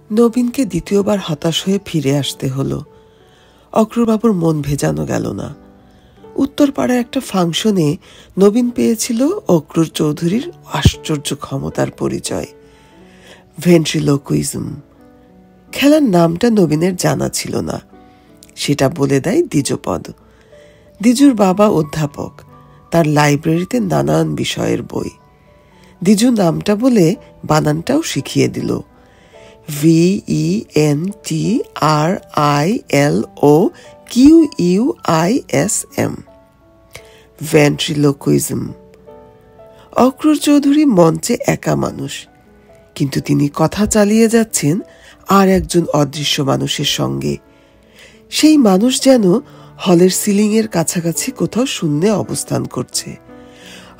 নবীনকে দ্বিতীয়বার হতাশ হয়ে ফিরে আসতে হলো। অক্রুরবাবুর মন ভেজানো গেল না। উত্তরপাড়ার একটা ফাংশনে নবীন পেয়েছিল অক্রুর চৌধুরীর আশ্চর্য ক্ষমতার পরিচয়, ভেন্ট্রিলোকুইজম। খেলার নামটা নবীনের জানা ছিল না, সেটা বলে দেয় দ্বিজপদ। দ্বিজুর বাবা অধ্যাপক, তার লাইব্রেরিতে নানান বিষয়ের বই। দ্বিজু নামটা বলে বানানটাও শিখিয়ে দিল, VENTRILOQUISM, ভেন্ট্রিলোকুইজম। অক্রুর চৌধুরী মঞ্চে একা মানুষ, কিন্তু তিনি কথা চালিয়ে যাচ্ছেন আর একজন অদৃশ্য মানুষের সঙ্গে। সেই মানুষ যেন হলের সিলিং এর কাছাকাছি কোথাও শূন্যে অবস্থান করছে।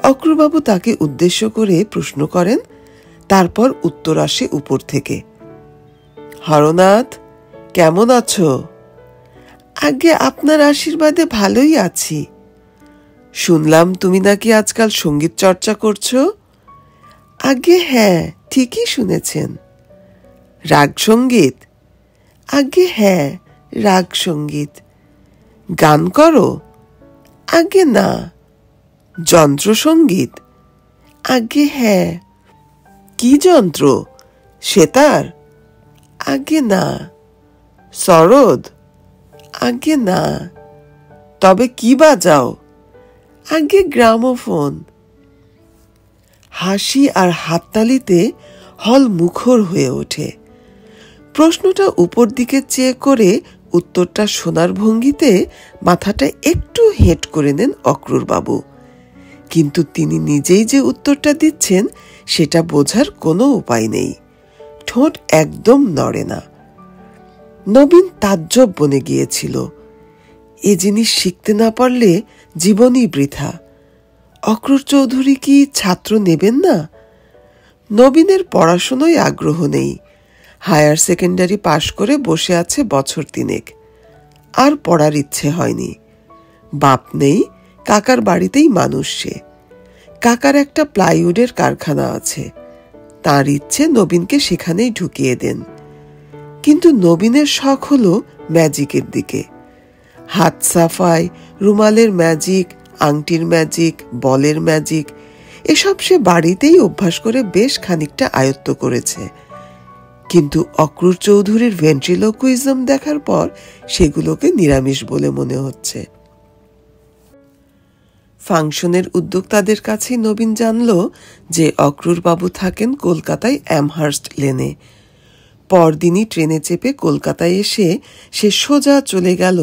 অক্রুরবাবু তাকে উদ্দেশ্য করে প্রশ্ন করেন, তারপর উত্তর আসে উপর থেকে, হরনাথ, কেমন আছো? আগে আপনার আশীর্বাদে ভালোই আছি। শুনলাম তুমি নাকি আজকাল সঙ্গীত চর্চা করছো? আগে হ্যাঁ, ঠিকই শুনেছেন। রাগ সঙ্গীত? আগে হ্যাঁ, রাগ সঙ্গীত। গান করো? আগে না। যন্ত্র সঙ্গীত? আগে হ্যাঁ। কি যন্ত্র? সেতার? আগে না। সরোদ? আগে না। তবে কি বাজাও? আগে গ্রামোফোন। হাসি আর হাততালিতে হল মুখর হয়ে ওঠে। প্রশ্নটা উপর দিকে চেয়ে করে উত্তরটা শোনার ভঙ্গিতে মাথাটা একটু হেঁট করে নেন অক্রুরবাবু, কিন্তু তিনি নিজেই যে উত্তরটা দিচ্ছেন সেটা বোঝার কোনো উপায় নেই। ঠোঁট একদম নড়ে না। নবীন তাজ্জব বনে গিয়েছিল। এ জিনিস শিখতে না পারলে জীবনই বৃথা। অক্রুর চৌধুরী কি ছাত্র নেবেন না? নবীনের পড়াশোনায় আগ্রহ নেই। হায়ার সেকেন্ডারি পাশ করে বসে আছে বছর 3। আর পড়ার ইচ্ছে হয়নি। বাপ নেই, কাকার বাড়িতেই মানুষ সে। কাকার একটা প্লাইউডের কারখানা আছে, তার ইচ্ছে নবীনকে সেখানেই ঢুকিয়ে দেন। কিন্তু নবীনের শখ হলো ম্যাজিকের দিকে। হাত সাফাই, রুমালের ম্যাজিক, আংটির ম্যাজিক, বলের ম্যাজিক, এসব সে বাড়িতেই অভ্যাস করে বেশ খানিকটা আয়ত্ত করেছে। কিন্তু অক্রুর চৌধুরীর ভেন্ট্রিলোকুইজম দেখার পর সেগুলোকে নিরামিষ বলে মনে হচ্ছে। ফাংশনের উদ্যোক্তাদের কাছে নবীন জানল যে অক্রুর বাবু থাকেন কলকাতায় অ্যামহার্স্ট লেনে। পরদিনই ট্রেনে চেপে কলকাতায় এসে সে সোজা চলে গেল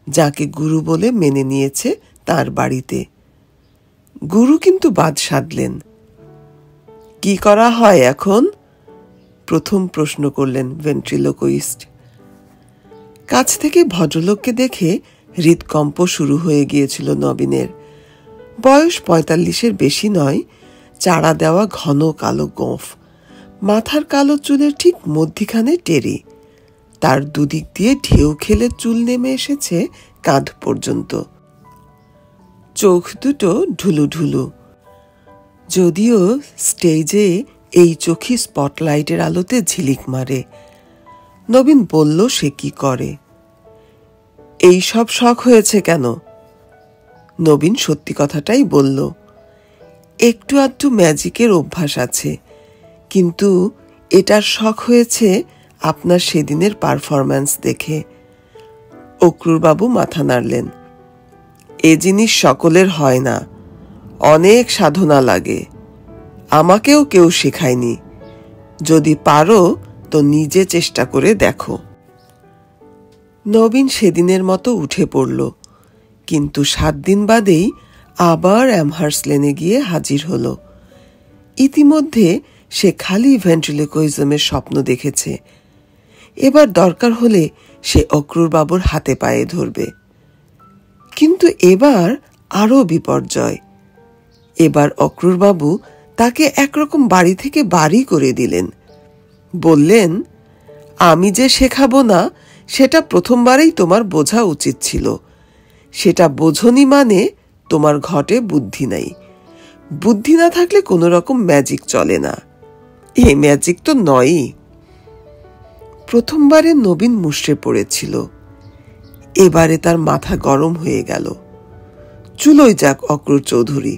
যাকে গুরু বলে মেনে নিয়েছে তার বাড়িতে। গুরু কিন্তু বাদ সাধলেন। কি করা হয় এখন? প্রথম প্রশ্ন করলেন ভেন্ট্রিলোকুইস্ট। কাছ থেকে ভদ্রলোককে দেখে হৃদকম্প শুরু হয়ে গিয়েছিল নবীনের। বয়স 45-এর বেশি নয়, চাড়া দেওয়া ঘন কালো গোঁফ, মাথার কালো চুলের ঠিক মধ্যিখানে টেরি, তার দুদিক দিয়ে ঢেউ খেলে চুল নেমে এসেছে কাঁধ পর্যন্ত। চোখ দুটো ঢুলু ঢুলু, যদিও স্টেজে এই চোখই স্পটলাইটের আলোতে ঝিলিক মারে। নবীন বলল সে কি করে। এই সব শখ হয়েছে কেন? নবীন সত্যি কথাটাই বলল। একটু আধটু ম্যাজিকের অভ্যাস আছে, কিন্তু এটার শখ হয়েছে আপনার সেদিনের পারফরম্যান্স দেখে। অক্রুরবাবু মাথা নাড়লেন। এ জিনিস সকলের হয় না, অনেক সাধনা লাগে। আমাকেও কেউ শেখায়নি। যদি পারো তো নিজে চেষ্টা করে দেখো। নবীন সেদিনের মতো উঠে পড়ল, কিন্তু 7 দিন বাদেই আবার অ্যামহার্স্ট লেনে গিয়ে হাজির হলো। ইতিমধ্যে সে খালি ভেন্ট্রিলোকুইজমের স্বপ্ন দেখেছে। এবার দরকার হলে সে অক্রুর বাবুর হাতে পায়ে ধরবে। কিন্তু এবার আরো বিপর্যয়। এবার অক্রুর বাবু তাকে একরকম বাড়ি থেকে বাড়ি করে দিলেন। বললেন, আমি যে শেখাবো না সেটা প্রথমবারেই তোমার বোঝা উচিত ছিল। সেটা বোঝনি মানে তোমার ঘটে বুদ্ধি নাই। বুদ্ধি না থাকলে কোনো রকম ম্যাজিক চলে না। এই ম্যাজিক তো নয়ই। প্রথমবারে নবীন মুষড়ে পড়েছিল। এবারে তার মাথা গরম হয়ে গেল। চুলোয় যাক অক্রুর চৌধুরী,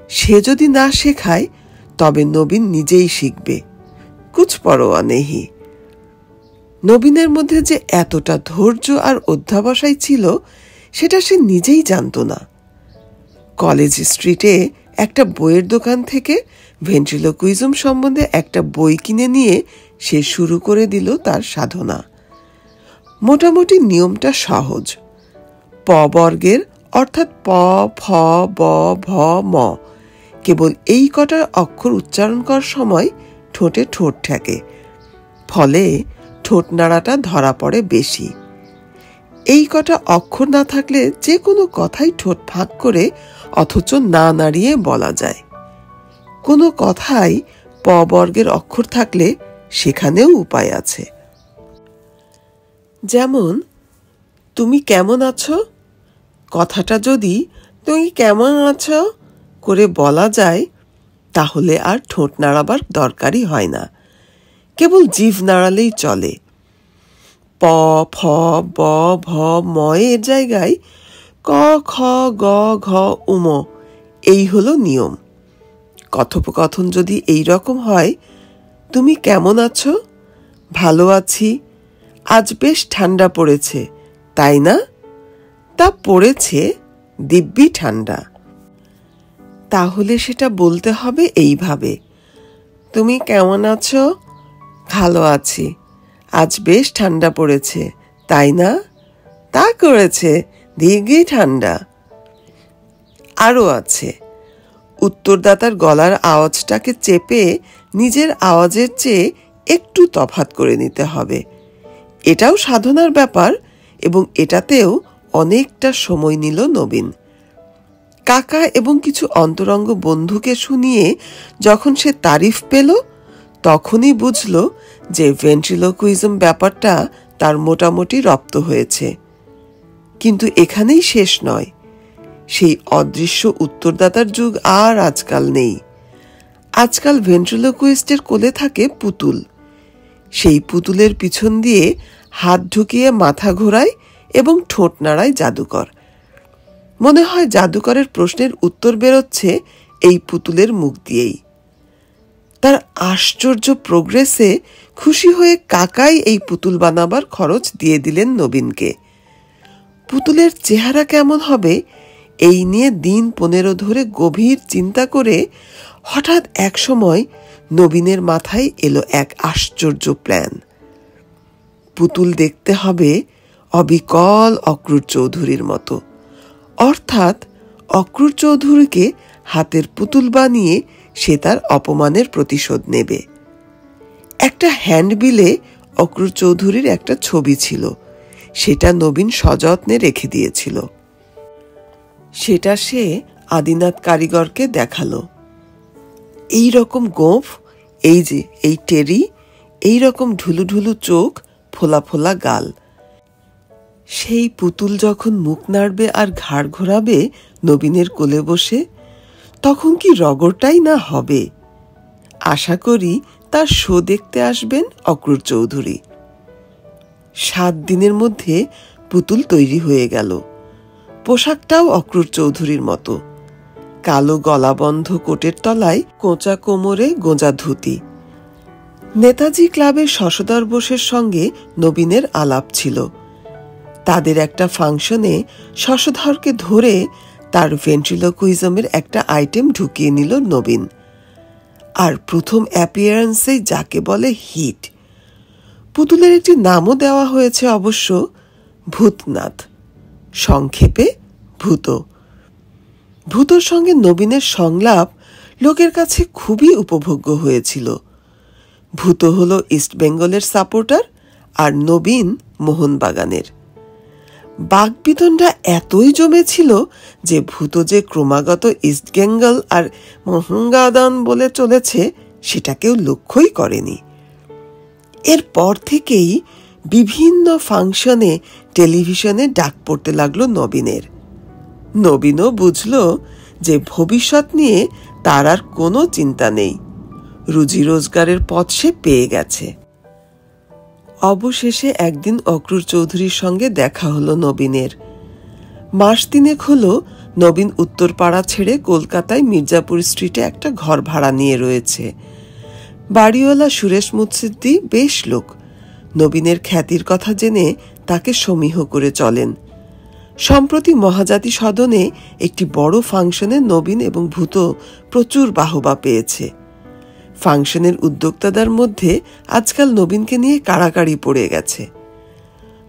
সে যদি না শেখায় তবে নবীন নিজেই শিখবে, কুছ পরোয়া নেহি। নবীনের মধ্যে যে এতটা ধৈর্য আর অধ্যাবসায় ছিল সেটা সে নিজেই জানত না। কলেজ স্ট্রিটে একটা বইয়ের দোকান থেকে ভেন্ট্রিলোকুইজম সম্বন্ধে একটা বই কিনে নিয়ে সে শুরু করে দিল তার সাধনা। মোটামুটি নিয়মটা সহজ। প বর্গের অর্থাৎ প, ফ, ব, ভ, ম কেবল এই কটা অক্ষর উচ্চারণ করার সময় ঠোঁটে ঠোঁট ঠেকে, ফলে ঠোঁট নাড়াটা ধরা পড়ে বেশি। এই কটা অক্ষর না থাকলে যে কোনো কথাই ঠোঁট ফাঁক করে অথচ না নাড়িয়ে বলা যায়। কোনো কথাই প বর্গের অক্ষর থাকলে সেখানেও উপায় আছে। যেমন তুমি কেমন আছো কথাটা যদি তুমি কেমন আছো করে বলা যায় তাহলে আর ঠোঁট নাড়াবার দরকারই হয় না, কেবল জিভ নাড়ালেই চলে। প, ফ, ব, ভ, ম এর জায়গায় ক, খ, গ, ঘ, উম এই হলো নিয়ম। কথোপকথন যদি এই রকম হয়, তুমি কেমন আছো? ভালো আছি। আজ বেশ ঠান্ডা পড়েছে, তাই না? তা পড়েছে, দিব্যি ঠান্ডা। তাহলে সেটা বলতে হবে এইভাবে, তুমি কেমন আছো? ভালো আছি। আজ বেশ ঠান্ডা পড়েছে, তাই না? তা করেছে, দিব্যি ঠান্ডা। আরও আছে, উত্তরদাতার গলার আওয়াজটাকে চেপে নিজের আওয়াজের চেয়ে একটু তফাৎ করে নিতে হবে। এটাও সাধনার ব্যাপার এবং এটাতেও অনেকটা সময় নিল নবীন। কাকা এবং কিছু অন্তরঙ্গ বন্ধুকে শুনিয়ে যখন সে তারিফ পেল তখনই বুঝল যে ভেন্ট্রিলোকুইজম ব্যাপারটা তার মোটামুটি রপ্ত হয়েছে। কিন্তু এখানেই শেষ নয়। সেই অদৃশ্য উত্তরদাতার যুগ আর আজকাল নেই। আজকাল ভেন্ট্রিলোকুইস্টের কোলে থাকে পুতুল। সেই পুতুলের পিছন দিয়ে হাত ঢুকিয়ে মাথা ঘোরায় এবং ঠোঁট নাড়ায় জাদুকর। মনে হয় জাদুকরের প্রশ্নের উত্তর বেরোচ্ছে এই পুতুলের মুখ দিয়েই। তার আশ্চর্য প্রোগ্রেসে খুশি হয়ে কাকাই এই পুতুল বানাবার খরচ দিয়ে দিলেন নবীনকে। পুতুলের চেহারা কেমন হবে এই নিয়ে দিন 15 ধরে গভীর চিন্তা করে হঠাৎ এক সময় নবীনের মাথায় এলো এক আশ্চর্য প্ল্যান। পুতুল দেখতে হবে অবিকল অক্রুর চৌধুরীর মতো, অর্থাৎ অক্রুর চৌধুরীকে হাতের পুতুল বানিয়ে সে তার অপমানের প্রতিশোধ নেবে। একটা হ্যান্ডবিলে অক্রুর চৌধুরীর একটা ছবি ছিল, সেটা নবীন সযত্নে রেখে দিয়েছিল। সেটা সে আদিনাথ কারিগরকে দেখালো। এই রকম গোঁফ, এই যে এই টেরি, এই রকম ঢুলু ঢুলু চোখ, ফোলা ফোলা গাল। সেই পুতুল যখন মুখ নাড়বে আর ঘাড় ঘোরাবে নবীনের কোলে বসে, তখন কি রগরটাই না হবে। আশা করি তার শো দেখতে আসবেন অক্রুর চৌধুরী। 7 দিনের মধ্যে পুতুল তৈরি হয়ে গেল। পোশাকটাও অক্রুর চৌধুরীর মতো, কালো গলাবন্ধ কোটের তলায় কোঁচা কোমরে গোঁজা ধুতি। নেতাজি ক্লাবের শশধর বোসের সঙ্গে নবীনের আলাপ ছিল। তাদের একটা ফাংশনে শশধরকে ধরে তার ভেন্ট্রিলোকুইজমের একটা আইটেম ঢুকিয়ে নিল নবীন। আর প্রথম অ্যাপিয়ারেন্সেই যাকে বলে হিট। পুতুলের একটি নামও দেওয়া হয়েছে অবশ্য, ভূতনাথ, সংক্ষেপে ভূত। ভূতর সঙ্গে নবীনের সংলাপ লোকের কাছে খুবই উপভোগ্য হয়েছিল। ভূত হলো ইস্টবেঙ্গলের সাপোর্টার আর নবীন মোহনবাগানের। বাগবিতণ্ডা এতই জমেছিল যে ভূত যে ক্রমাগত ইস্টবেঙ্গল আর মোহনবাগান বলে চলেছে সেটা কেউ লক্ষ্যই করেনি। এরপর থেকেই বিভিন্ন ফাংশনে টেলিভিশনে ডাক পড়তে লাগলো নবীনের। নবীনও বুঝল যে ভবিষ্যৎ নিয়ে তার আর কোনো চিন্তা নেই, রুজি রোজগারের পথ সে পেয়ে গেছে। অবশেষে একদিন অক্রুর চৌধুরীর সঙ্গে দেখা হলো নবীনের। মাস তিনেক হলো নবীন উত্তরপাড়া ছেড়ে কলকাতায় মির্জাপুর স্ট্রিটে একটা ঘর ভাড়া নিয়ে রয়েছে। বাড়িওয়ালা সুরেশ মুৎসিদ্দি বেশ লোক। নবীনের খ্যাতির কথা জেনে তাকে সমীহ করে চলেন। সম্প্রতি মহাজাতি সদনে একটি বড় ফাংশনে নবীন এবং ভূত প্রচুর বাহবা পেয়েছে। ফাংশনের উদ্যোক্তাদের মধ্যে আজকাল নবীনকে নিয়ে কাড়াকাড়ি পড়ে গেছে।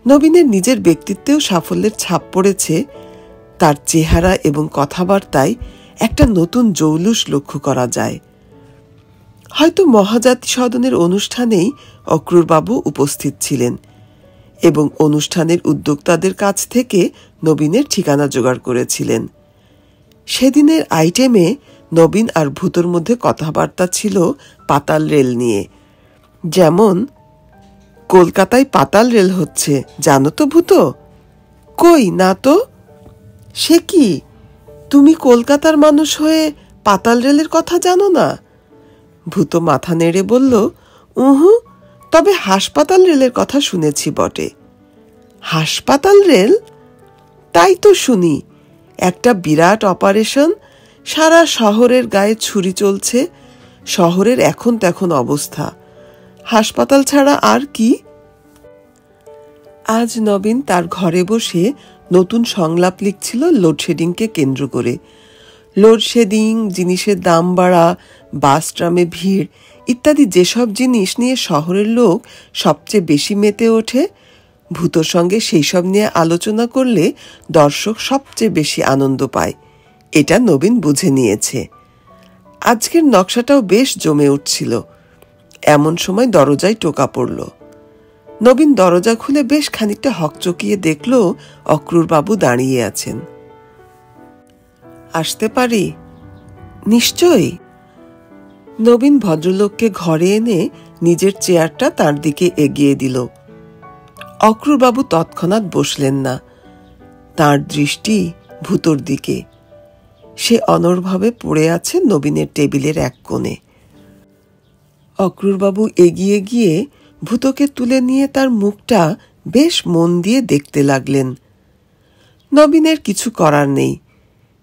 নবীনের নিজের ব্যক্তিত্বেও সাফল্যের ছাপ পড়েছে। তার চেহারা এবং কথাবার্তায় একটা নতুন জৌলুস লক্ষ্য করা যায়। হয়তো মহাজাতি সদনের অনুষ্ঠানেই অক্রুরবাবু উপস্থিত ছিলেন এবং অনুষ্ঠানের উদ্যোক্তাদের কাছ থেকে নবীনের ঠিকানা জোগাড় করেছিলেন। সেদিনের আইটেমে নবীন আর ভূতর মধ্যে কথাবার্তা ছিল পাতাল রেল নিয়ে। যেমন, কলকাতায় পাতাল রেল হচ্ছে, জানো তো ভূত? কই না তো। সে কি, তুমি কলকাতার মানুষ হয়ে পাতাল রেলের কথা জানো না? ভূত মাথা নেড়ে বলল, উহু, তবে হাসপাতাল রেলের কথা শুনেছি বটে। হাসপাতাল রেল? তাই তো শুনি, একটা বিরাট অপারেশন, সারা শহরের গায়ে ছুরি চলছে। শহরের এখন তেখন অবস্থা, হাসপাতাল ছাড়া আর কি? আজ নবীন তার ঘরে বসে নতুন সংলাপ লিখছিল লোডশেডিংকে কেন্দ্র করে। লোডশেডিং, জিনিসের দাম বাড়া, বাস ট্রামে ভিড় ইত্যাদি যেসব জিনিস নিয়ে শহরের লোক সবচেয়ে বেশি মেতে ওঠে, ভূতর সঙ্গে সেই সব নিয়ে আলোচনা করলে দর্শক সবচেয়ে বেশি আনন্দ পায়। এটা নবীন বুঝে নিয়েছে। আজকের নকশাটাও বেশ জমে উঠছিল। এমন সময় দরজায় টোকা পড়ল। নবীন দরজা খুলে বেশ খানিকটা হকচকিয়ে দেখল অক্রুরবাবু দাঁড়িয়ে আছেন। আসতে পারি? নিশ্চয়ই। নবীন ভদ্রলোককে ঘরে এনে নিজের চেয়ারটা তার দিকে এগিয়ে দিল। অক্রুরবাবু তৎক্ষণাৎ বসলেন না। তার দৃষ্টি ভূতর দিকে। সে অনড়ভাবে পড়ে আছে নবীনের টেবিলের এক কোণে। অক্রুরবাবু এগিয়ে গিয়ে ভূতকে তুলে নিয়ে তার মুখটা বেশ মন দিয়ে দেখতে লাগলেন। নবীনের কিছু করার নেই।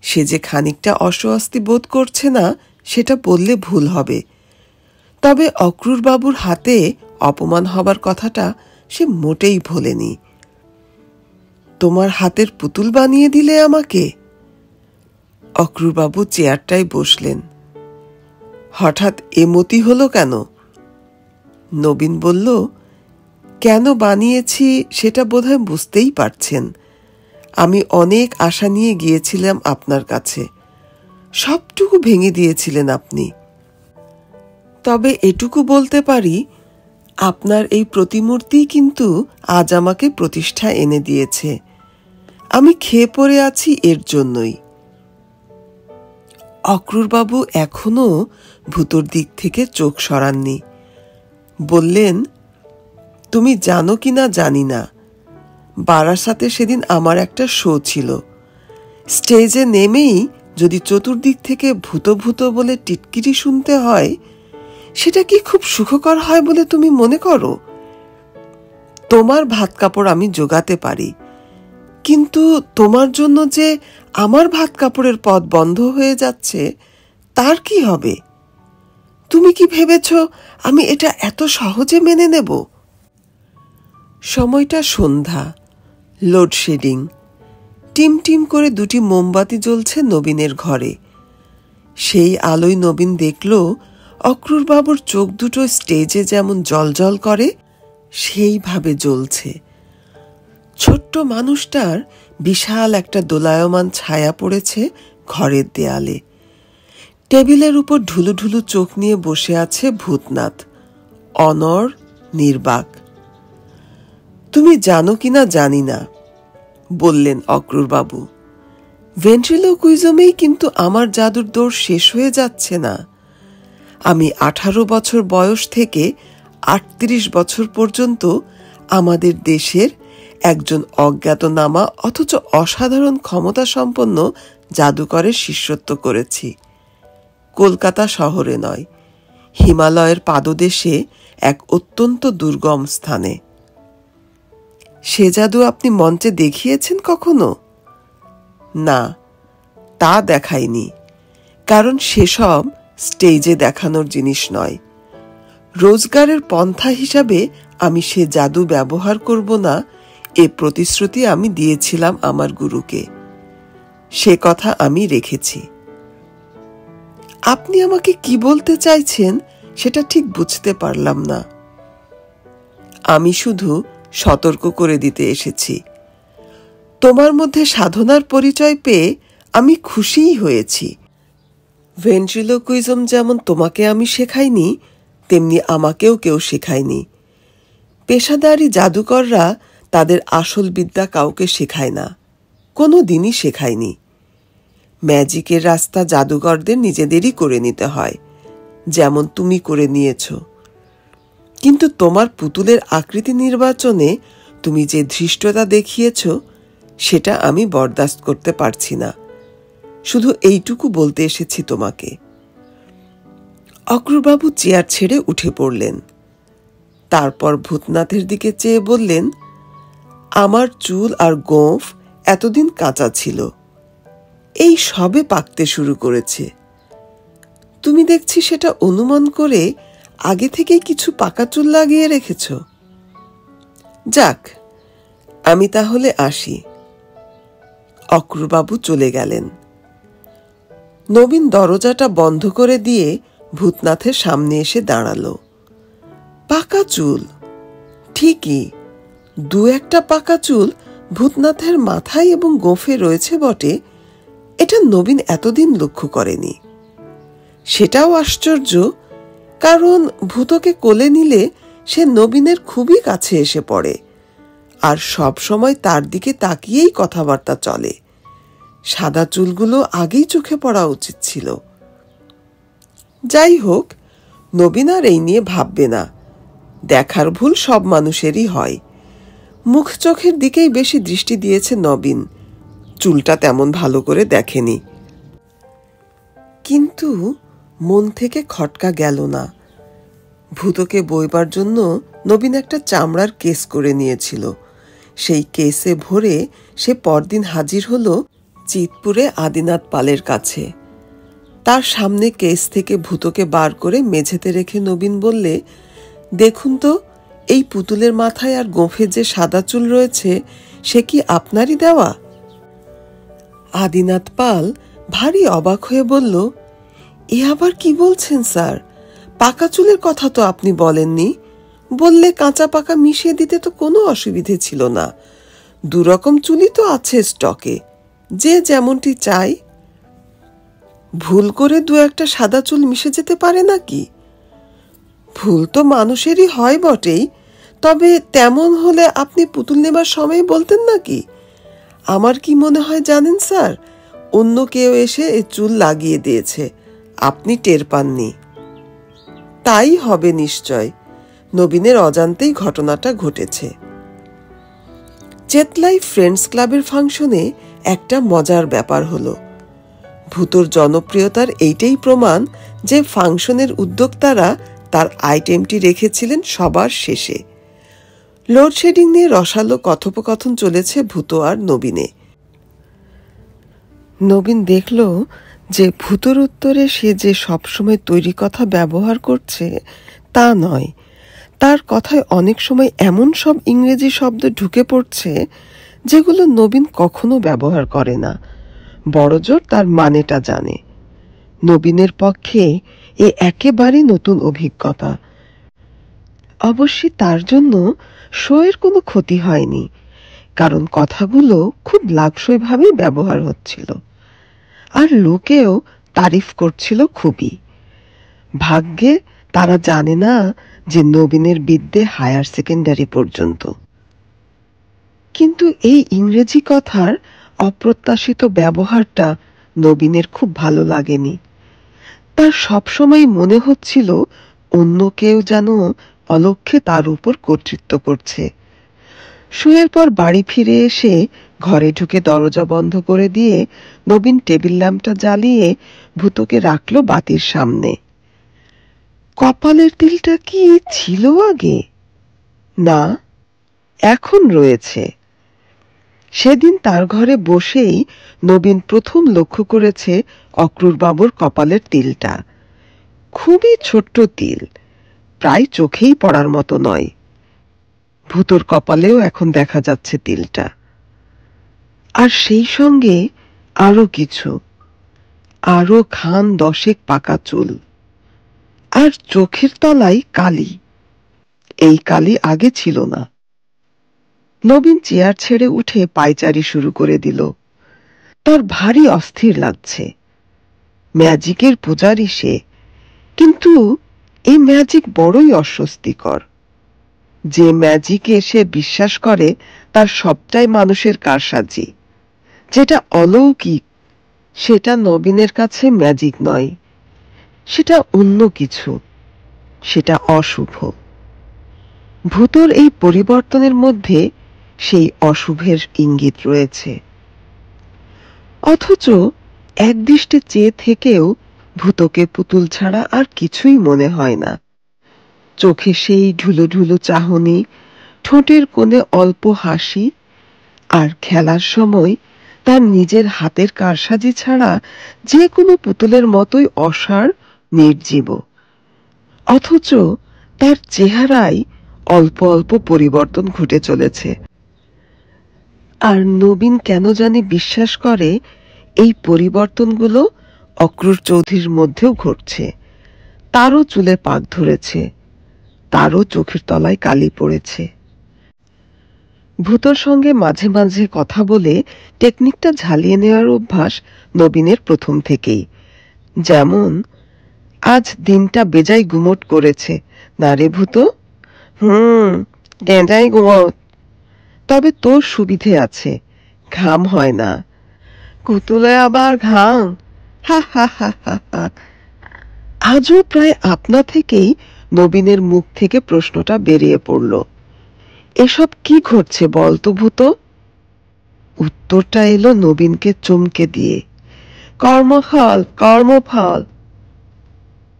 সে যে খানিকটা অস্বস্তি বোধ করছে না সেটা বললে ভুল হবে। তবে অক্রুরবাবুর হাতে অপমান হবার কথাটা সে মোটেই ভোলেনি। তোমার হাতের পুতুল বানিয়ে দিলে আমাকে? অক্রুরবাবু চেয়ারটায় বসলেন। হঠাৎ এমতি হলো কেন? নবীন বলল, কেন বানিয়েছি সেটা বোধহয় বুঝতেই পারছেন। আমি অনেক আশা নিয়ে গিয়েছিলাম আপনার কাছে, সবটুকু ভেঙে দিয়েছিলেন আপনি। তবে এটুকু বলতে পারি, আপনার এই প্রতিমূর্তি কিন্তু আজ আমাকে প্রতিষ্ঠা এনে দিয়েছে। আমি খেয়ে পড়ে আছি এর জন্যই। অক্রুরবাবু এখনো ভূতর দিক থেকে চোখ সরাননি। বললেন, তুমি জানো কি না জানি না, বারাসাতে সেদিন আমার একটা শো ছিল। স্টেজে নেমেই যদি চতুর্দিক থেকে ভূত ভূত বলে টিটকিরি শুনতে হয়, সেটা কি খুব সুখকর হয় বলে তুমি মনে করো? তোমার ভাত কাপড় আমি জোগাতে পারি, কিন্তু তোমার জন্য যে আমার ভাত কাপড়ের পথ বন্ধ হয়ে যাচ্ছে, তার কি হবে? তুমি কি ভেবেছ আমি এটা এত সহজে মেনে নেব? সময়টা সন্ধ্যা, লোডশেডিং। টিম টিম করে দুটি মোমবাতি জ্বলছে নবীনের ঘরে। সেই আলোয় নবীন দেখল অক্রুরবাবুর চোখ দুটো স্টেজে যেমন জ্বলজ্বল করে সেইভাবে জ্বলছে। ছোট্ট মানুষটার বিশাল একটা দোলায়মান ছায়া পড়েছে ঘরের দেয়ালে। টেবিলের উপর ঢুলু ঢুলু চোখ নিয়ে বসে আছে ভূতনাথ, অনড়, নির্বাক। তুমি জানো কিনা জানি না, বললেন অক্রুরবাবু, ভেন্ট্রিলোকুইজমেই কিন্তু আমার জাদুর দৌড় শেষ হয়ে যাচ্ছে না। আমি 18 বছর বয়স থেকে 38 বছর পর্যন্ত আমাদের দেশের একজন অজ্ঞাতনামা অথচ অসাধারণ ক্ষমতা সম্পন্ন জাদুকরের শিষ্যত্ব করেছি। কলকাতা শহরে নয়, হিমালয়ের পাদদেশে এক অত্যন্ত দুর্গম স্থানে। সে জাদু আপনি মঞ্চে দেখিয়েছেন কখনো? না, তা দেখাইনি, কারণ সেসব স্টেজে দেখানোর জিনিস নয়। রোজগারের পন্থা হিসাবে আমি সে জাদু ব্যবহার করব না, এ প্রতিশ্রুতি আমি দিয়েছিলাম আমার গুরুকে। সে কথা আমি রেখেছি। আপনি আমাকে কি বলতে চাইছেন সেটা ঠিক বুঝতে পারলাম না। আমি শুধু সতর্ক করে দিতে এসেছি। তোমার মধ্যে সাধনার পরিচয় পেয়ে আমি খুশিই হয়েছি। ভেন্ট্রিলোকুইজম যেমন তোমাকে আমি শেখাইনি, তেমনি আমাকেও কেউ শেখায়নি। পেশাদারি জাদুকররা তাদের আসল বিদ্যা কাউকে শেখায় না, কোনো দিনই শেখায়নি। ম্যাজিকের রাস্তা জাদুকরদের নিজেদেরই করে নিতে হয়, যেমন তুমি করে নিয়েছ। কিন্তু তোমার পুতুলের আকৃতি নির্বাচনে তুমি যে ধৃষ্টতা দেখিয়েছ, সেটা আমি বরদাস্ত করতে পারছি না। শুধু এইটুকু বলতে এসেছি তোমাকে। অক্রুরবাবু চেয়ার ছেড়ে উঠে পড়লেন। তারপর ভূতনাথের দিকে চেয়ে বললেন, আমার চুল আর গোঁফ এতদিন কাঁচা ছিল, এই সবে পাকতে শুরু করেছে। তুমি দেখছি সেটা অনুমান করে আগে থেকেই কিছু পাকা চুল লাগিয়ে রেখেছ। যাক, আমি তাহলে আসি। অক্রুরবাবু চলে গেলেন। নবীন দরজাটা বন্ধ করে দিয়ে ভূতনাথের সামনে এসে দাঁড়ালো। পাকা চুল, ঠিকই, দু একটা পাকা চুল ভূতনাথের মাথায় এবং গোঁফে রয়েছে বটে, এটা নবীন এতদিন লক্ষ্য করেনি। সেটাও আশ্চর্য, কারণ ভূতকে কোলে নিলে সে নবীনের খুবই কাছে এসে পড়ে, আর সব সময় তার দিকে তাকিয়েই কথাবার্তা চলে। সাদা চুলগুলো আগেই চোখে পড়া উচিত ছিল। যাই হোক, নবীন আর এই নিয়ে ভাববে না। দেখার ভুল সব মানুষেরই হয়। মুখ চোখের দিকেই বেশি দৃষ্টি দিয়েছে নবীন, চুলটা তেমন ভালো করে দেখেনি। কিন্তু মন থেকে খটকা গেল না। ভূতকে বইবার জন্য নবীন একটা চামড়ার কেস করে নিয়েছিল। সেই কেসে ভরে সে পরদিন হাজির হলো চিতপুরে আদিনাথ পালের কাছে। তার সামনে কেস থেকে ভূতকে বার করে মেঝেতে রেখে নবীন বললে, দেখুন তো, এই পুতুলের মাথায় আর গোঁফে যে সাদা চুল রয়েছে, সে কি আপনারই দেওয়া? আদিনাথ পাল ভারী অবাক হয়ে বলল, এ আবার কি বলছেন স্যার? পাকা চুলের কথা তো আপনি বলেননি। বললে কাঁচা পাকা মিশিয়ে দিতে তো কোনো অসুবিধে ছিল না। দুরকম চুলই তো আছে স্টকে, যে যেমনটি চাই। ভুল করে দু একটা সাদা চুল মিশে যেতে পারে নাকি? ভুল তো মানুষেরই হয় বটেই, তবে তেমন হলে আপনি পুতুল নেবার সময় বলতেন নাকি? আমার কি মনে হয় জানেন স্যার, অন্য কেউ এসে এ চুল লাগিয়ে দিয়েছে, আপনি টের পাননি। তাই হবে নিশ্চয়। নবীনের অজান্তেই ঘটনাটা ঘটেছে। চেতলাই ফ্রেন্ডস ক্লাবের ফাংশনে একটা মজার ব্যাপার হলো। ভূতর জনপ্রিয়তার এইটাই প্রমাণ যে ফাংশনের উদ্যোক্তারা তার আইটেমটি রেখেছিলেন সবার শেষে। লোডশেডিং নিয়ে রসালো কথোপকথন চলেছে ভূত আর নবীনে। নবীন দেখল যে ভূতর উত্তরে সে যে সবসময় তৈরি কথা ব্যবহার করছে তা নয়, তার কথায় অনেক সময় এমন সব ইংরেজি শব্দ ঢুকে পড়ছে যেগুলো নবীন কখনো ব্যবহার করে না, বড়জোর তার মানেটা জানে। নবীনের পক্ষে এ একেবারেই নতুন অভিজ্ঞতা। অবশ্যই তার জন্য শোয়ের কোনো ক্ষতি হয়নি, কারণ কথাগুলো খুব লাগসইভাবেই ব্যবহার হচ্ছিল, আর লোকেও তারিফ করছিল খুবই। ভাগ্যে তারা জানে না যে নবীনের বিদ্যে হায়ার সেকেন্ডারি পর্যন্ত। কিন্তু এই ইংরেজি কথার অপ্রত্যাশিত ব্যবহারটা নবীনের খুব ভালো লাগেনি। তার সবসময় মনে হচ্ছিল অন্য কেউ যেন অলক্ষ্যে তার উপর কর্তৃত্ব করছে। শুয়ের পর বাড়ি ফিরে এসে ঘরে ঢুকে দরজা বন্ধ করে দিয়ে নবীন টেবিল ল্যাম্পটা জ্বালিয়ে ভূতকে রাখলো বাতির সামনে। কপালের তিলটা কি ছিল আগে? না, এখন রয়েছে। সেদিন তার ঘরে বসেই নবীন প্রথম লক্ষ্য করেছে অক্রুর বাবুর কপালের তিলটা। খুবই ছোট্ট তিল, প্রায় চোখেই পড়ার মতো নয়। ভূতোর কপালেও এখন দেখা যাচ্ছে তিলটা। আর সেই সঙ্গে আরো কিছু, আরো খান 10 পাকা চুল, আর চোখের তলায় কালি। এই কালি আগে ছিল না। নবীন চেয়ার ছেড়ে উঠে পায়চারি শুরু করে দিল। তার ভারী অস্থির লাগছে। ম্যাজিকের পূজারি সে, কিন্তু এই ম্যাজিক বড়ই অস্বস্তিকর। যে ম্যাজিকে সে বিশ্বাস করে তার সবটাই মানুষের কারসাজি। যেটা অলৌকিক সেটা নবীনের কাছে ম্যাজিক নয়, সেটা অন্য কিছু, সেটা অশুভ। ভূতর এই পরিবর্তনের মধ্যে সেই অশুভের ইঙ্গিত রয়েছে। অথচ একদৃষ্টে চেয়ে থেকেও ভূতকে পুতুল ছাড়া আর কিছুই মনে হয় না। চোখে সেই ঢুলো ঢুলো চাহনি, ঠোঁটের কোণে অল্প হাসি, আর খেলার সময় তার নিজের হাতের কারসাজি ছাড়া যে কোনো পুতুলের মতোই অসাড়, নির্জীব। অথচ তার চেহারায় অল্প অল্প পরিবর্তন ঘটে চলেছে। আর নবীন কেন জানি বিশ্বাস করে এই পরিবর্তনগুলো অক্রুর চৌধুরীর মধ্যেও ঘটছে। তারও চুলে পাক ধরেছে, তারও চোখের তলায় কালি পড়েছে। ভূতর সঙ্গে মাঝে মাঝে কথা বলে টেকনিকটা ঝালিয়ে নেওয়ার অভ্যাস নবীনের প্রথম থেকেই। যেমন, আজ দিনটা বেজায় গুমট করেছে না রে ভূত? বেজায় গুমট। তবে তোর সুবিধে আছে, ঘাম হয় না। কুতুলে আবার ঘাম? হা হা হা হা হা। আজও প্রায় আপনা থেকেই নবীনের মুখ থেকে প্রশ্নটা বেরিয়ে পড়ল, এসব কি ঘটছে বলতো ভূত? উত্তরটা এলো নবীনকে চমকে দিয়ে, কর্মফল, কর্মফল।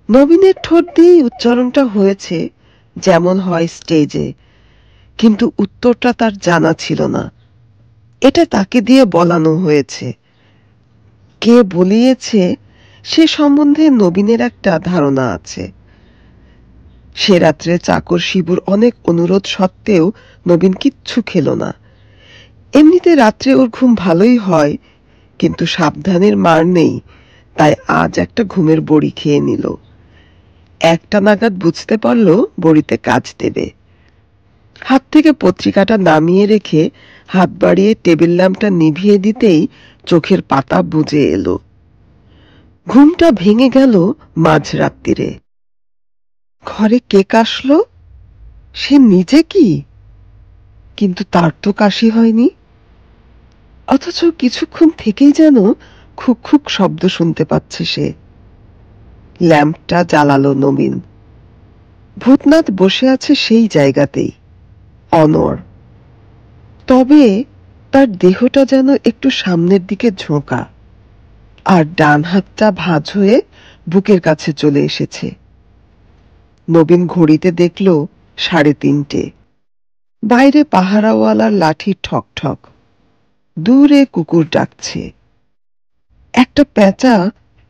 নবীনের ঠোঁট দিয়েই উচ্চারণটা হয়েছে যেমন হয় স্টেজে, কিন্তু উত্তরটা তার জানা ছিল না। এটা তাকে দিয়ে বলানো হয়েছে। কে বলিয়েছে সে সম্বন্ধে নবীনের একটা ধারণা আছে। সে রাত্রে চাকর শিবুর অনেক অনুরোধ সত্ত্বেও নবীন কিচ্ছু খেল না। এমনিতে রাত্রে ওর ঘুম ভালোই হয়, কিন্তু সাবধানের মার নেই, তাই আজ একটা ঘুমের বড়ি খেয়ে নিল। একটা নাগাদ বুঝতে পারল বড়িতে কাজ দেবে। হাত থেকে পত্রিকাটা নামিয়ে রেখে হাত বাড়িয়ে টেবিল ল্যাম্পটা নিভিয়ে দিতেই চোখের পাতা বুজে এলো। ঘুমটা ভেঙে গেল মাঝরাত্রিরে। ঘরে কে কাশলো? সে নিজে কি? কিন্তু তার তো কাশি হয়নি। অথচ কিছুক্ষণ থেকেই যেন খুক খুক শব্দ শুনতে পাচ্ছে সে। ল্যাম্পটা জ্বালালো নবীন। ভূতনাথ বসে আছে সেই জায়গাতেই, অনড়। তবে তার দেহটা যেন একটু সামনের দিকে ঝোঁকা, আর ডান হাতটা ভাঁজ হয়ে বুকের কাছে চলে এসেছে। নবীন ঘড়িতে দেখল 3:30। বাইরে পাহারাওয়ালার লাঠির ঠক ঠক, দূরে কুকুর ডাকছে। একটা পেঁচা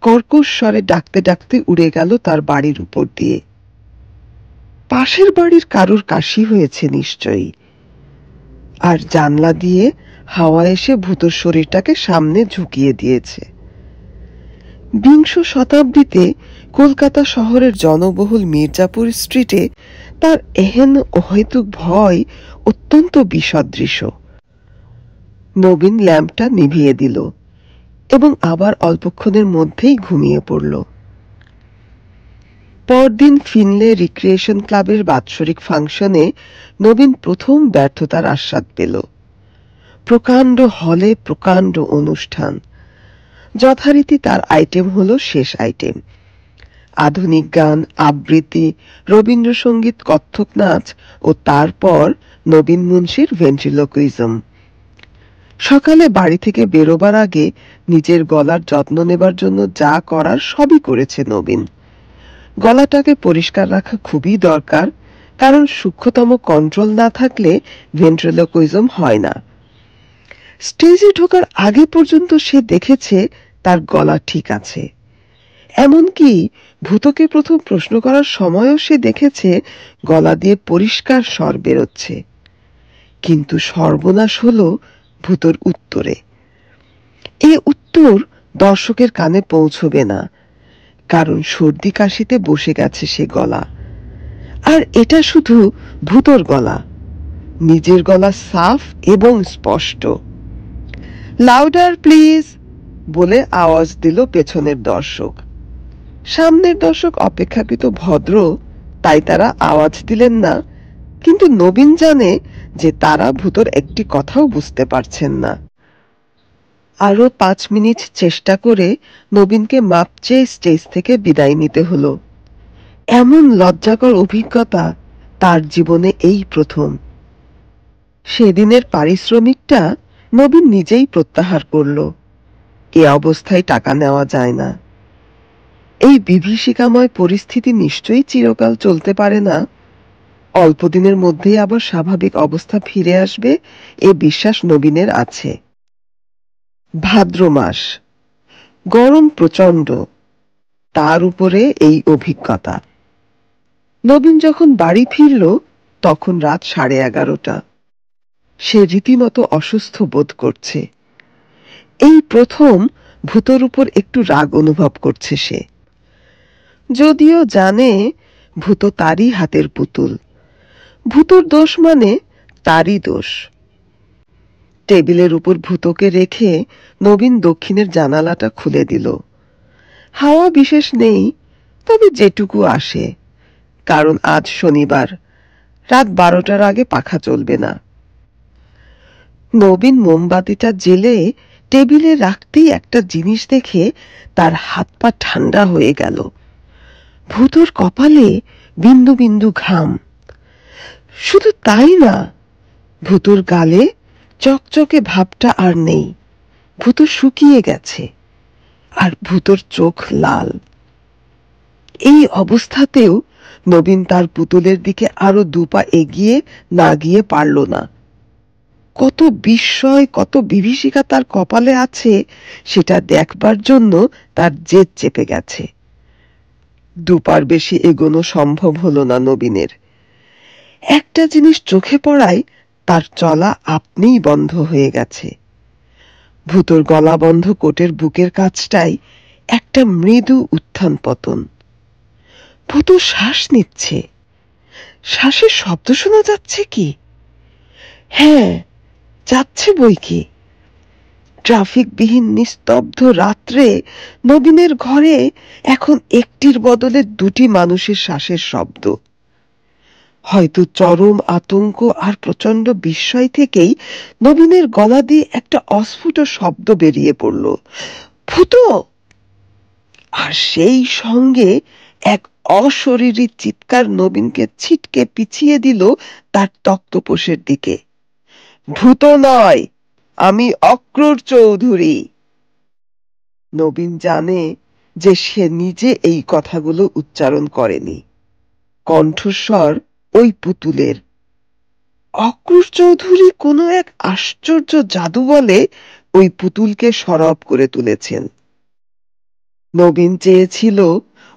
কর্কশ স্বরে ডাকতে ডাকতে উড়ে গেল তার বাড়ির উপর দিয়ে। পাশের বাড়ির কারুর কাশি হয়েছে নিশ্চয়ই। আর জানলা দিয়ে হাওয়া এসে ভূতর শরীরটাকে সামনে ঝুঁকিয়ে দিয়েছে। বিংশ শতাব্দীতে কলকাতা শহরের জনবহুল মির্জাপুর স্ট্রিটে তার এহেন অহেতুক ভয় অত্যন্ত বিসদৃশ। নবীন ল্যাম্পটা নিভিয়ে দিল এবং আবার অল্পক্ষণের মধ্যেই ঘুমিয়ে পড়ল। পরদিন ফিনলে রিক্রিয়েশন ক্লাবের বাৎসরিক ফাংশনে নবীন প্রথম ব্যর্থতার আস্বাদ পেল। প্রকাণ্ড হলে প্রকাণ্ড অনুষ্ঠান। যথারীতি তার আইটেম হলো শেষ আইটেম। আধুনিক গান, আবৃত্তি, রবীন্দ্রসঙ্গীত, কত্থক নাচ ও তারপর নবীন মুন্সির ভেন্ট্রিলোকুইজম। সকালে বাড়ি থেকে বেরোবার আগে নিজের গলার যত্ন নেবার জন্য যা করার সবই করেছে নবীন। গলাটাকে পরিষ্কার রাখা খুবই দরকার, কারণ সূক্ষ্মতম কন্ট্রোল না থাকলে ভেন্ট্রিলোকুইজম হয় না। স্টেজে ঢোকার আগে পর্যন্ত সে দেখেছে তার গলা ঠিক আছে। এমনকি ভূতকে প্রথম প্রশ্ন করার সময়ও সে দেখেছে গলা দিয়ে পরিষ্কার স্বর বেরোচ্ছে। কিন্তু সর্বনাশ হলো ভূতর উত্তরে। এ উত্তর দর্শকের কানে পৌঁছবে না, কারণ সর্দি কাশিতে বসে গেছে সে গলা। আর এটা শুধু ভূতর গলা, নিজের গলা সাফ এবং স্পষ্ট। লাউডার প্লিজ বলে আওয়াজ দিল পেছনের দর্শক। সামনের দর্শক অপেক্ষাকৃত ভদ্র, তাই তারা আওয়াজ দিলেন না, কিন্তু নবীন জানে যে তারা ভূতর একটি কথাও বুঝতে পারছেন না। আরো 5 মিনিট চেষ্টা করে নবীনকে মাপ চেয়ে স্টেজ থেকে বিদায় নিতে হলো। এমন লজ্জাকর অভিজ্ঞতা তার জীবনে এই প্রথম। সেদিনের পারিশ্রমিকটা নবীন নিজেই প্রত্যাহার করল। এ অবস্থায় টাকা নেওয়া যায় না। এই বিভীষিকাময় পরিস্থিতি নিশ্চয়ই চিরকাল চলতে পারে না। অল্প দিনের মধ্যেই আবার স্বাভাবিক অবস্থা ফিরে আসবে, এ বিশ্বাস নবীনের আছে। ভাদ্র মাস, গরম প্রচন্ড, তার উপরে এই অভিজ্ঞতা। নবীন যখন বাড়ি ফিরল তখন রাত 11:30। সে রীতিমতো অসুস্থ বোধ করছে। এই প্রথম ভূতর উপর একটু রাগ অনুভব করছে সে, যদিও জানে ভূত তারই হাতের পুতুল। ভূতর দোষ মানে তারই দোষ। টেবিলের উপর ভূতকে রেখে নবীন দক্ষিণের জানালাটা খুলে দিল। হাওয়া বিশেষ নেই, তবে যেটুকু আসে, কারণ আজ শনিবার, রাত 12টার আগে পাখা চলবে না। নবীন মোমবাতিটা জ্বেলে টেবিলে রাখতেই একটা জিনিস দেখে তার হাত পা ঠান্ডা হয়ে গেল। ভূতর কপালে বিন্দু বিন্দু ঘাম। শুধু তাই না, ভূতর গালে চকচকে ভাবটা আর নেই। ভূত শুকিয়ে গেছে, আর ভূতর চোখ লাল। এই অবস্থাতেও নবীন তার পুতুলের দিকে আরো 2 পা এগিয়ে না গিয়ে পারল না। কত বিস্ময়, কত বিভীষিকা তার কপালে আছে সেটা দেখবার জন্য তার জেদ চেপে গেছে। 2 পার বেশি এগোনো সম্ভব হলো না নবীনের। একটা জিনিস চোখে পড়ায় তার চলা আপনিই বন্ধ হয়ে গেছে। ভূতর গলা বন্ধ কোটের বুকের কাছটায় একটা মৃদু উত্থান পতন। ভূত শ্বাস নিচ্ছে। শ্বাসের শব্দ শোনা যাচ্ছে কি? হ্যাঁ, যাচ্ছে বই কি। ট্রাফিকবিহীন নিস্তব্ধ রাত্রে নবীনের ঘরে এখন একটির বদলে 2টি মানুষের শ্বাসের শব্দ। হয়তো চরম আতঙ্ক আর প্রচন্ড বিস্ময় থেকেই নবীনের গলা দিয়ে একটা অস্ফুট শব্দ বেরিয়ে পড়ল, ভূত! আর সেই সঙ্গে এক অশরীরী চিৎকার নবীনকে ছিটকে পিছিয়ে দিল তার তক্তপোষের দিকে। ভূত নয়, আমি অক্রূর চৌধুরী। নবীন জানে যে সে নিজে এই কথাগুলো উচ্চারণ করেনি, কণ্ঠস্বর ওই পুতুলের। অক্রূর চৌধুরী কোনো এক আশ্চর্য জাদু বলে ওই পুতুলকে সরব করে তুলেছেন। নবীন চেয়েছিল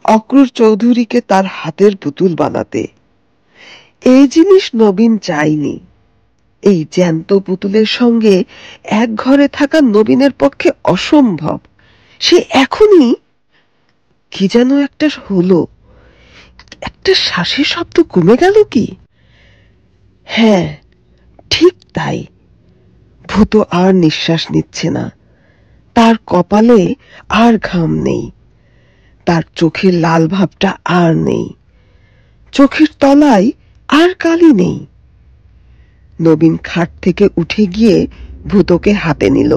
অক্রূর চৌধুরীকে তার হাতের পুতুল বানাতে। এই জিনিস নবীন চায়নি। এই জ্যান্ত পুতুলের সঙ্গে এক ঘরে থাকা নবীনের পক্ষে অসম্ভব। সে এখনই কি যেন একটা হলো। একটা শ্বাসের শব্দ কমে গেল কি? হ্যাঁ, ঠিক তাই। ভূত আর নিঃশ্বাস নিচ্ছে না। তার কপালে আর ঘাম নেই। তার চোখের লাল ভাবটা আর নেই। চোখের তলায় আর কালি নেই। নবীন খাট থেকে উঠে গিয়ে ভূতকে হাতে নিল।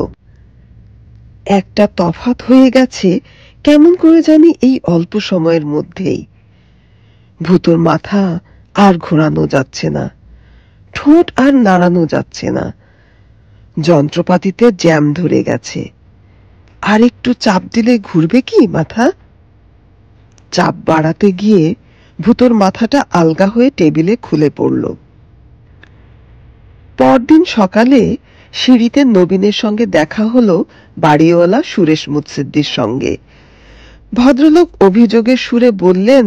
একটা তফাৎ হয়ে গেছে কেমন করে জানি এই অল্প সময়ের মধ্যেই। ভূতর মাথা আর ঘোরানো যাচ্ছে না, ঠোঁট আর নাড়ানো যাচ্ছে না। যন্ত্রপাতিতে জ্যাম ধরে গেছে। আর একটু চাপ দিলে ঘুরবে কি মাথা? চাপ বাড়াতে গিয়ে ভূতোর মাথাটা আলগা হয়ে টেবিলে খুলে পড়ল। পরদিন সকালে সিঁড়িতে নবীনের সঙ্গে দেখা হলো বাড়িওয়ালা সুরেশ মুৎসিদ্দির সঙ্গে। ভদ্রলোক অভিযোগের সুরে বললেন,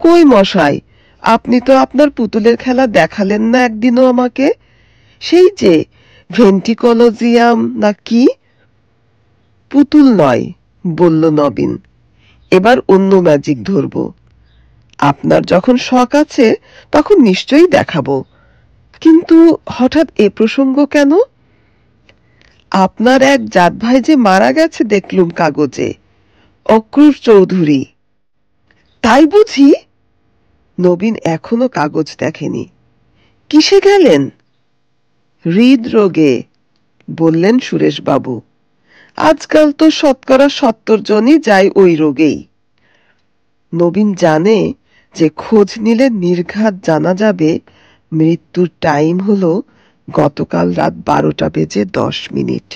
কই মশাই, আপনি তো আপনার পুতুলের খেলা দেখালেন না একদিনও আমাকে। সেই যে ভেন্টিকোলজিয়াম না কি। পুতুল নয়, বলল নবীন, এবার অন্য ম্যাজিক ধরব। আপনার যখন শখ আছে তখন নিশ্চয়ই দেখাবো, কিন্তু হঠাৎ এ প্রসঙ্গ কেন? আপনার এক জাত ভাই যে মারা গেছে দেখলুম কাগজে, অক্রুর চৌধুরী। তাই বুঝি? নবীন এখনো কাগজ দেখেনি। কিসে গেলেন? হৃদরোগে, বললেন সুরেশবাবু। আজকাল তো শতকরা 70 জনই যায় ওই রোগেই। নবীন জানে যে খোঁজ নিলে নির্ঘাত জানা যাবে মৃত্যুর টাইম হলো গতকাল রাত 12টা বেজে 10 মিনিট।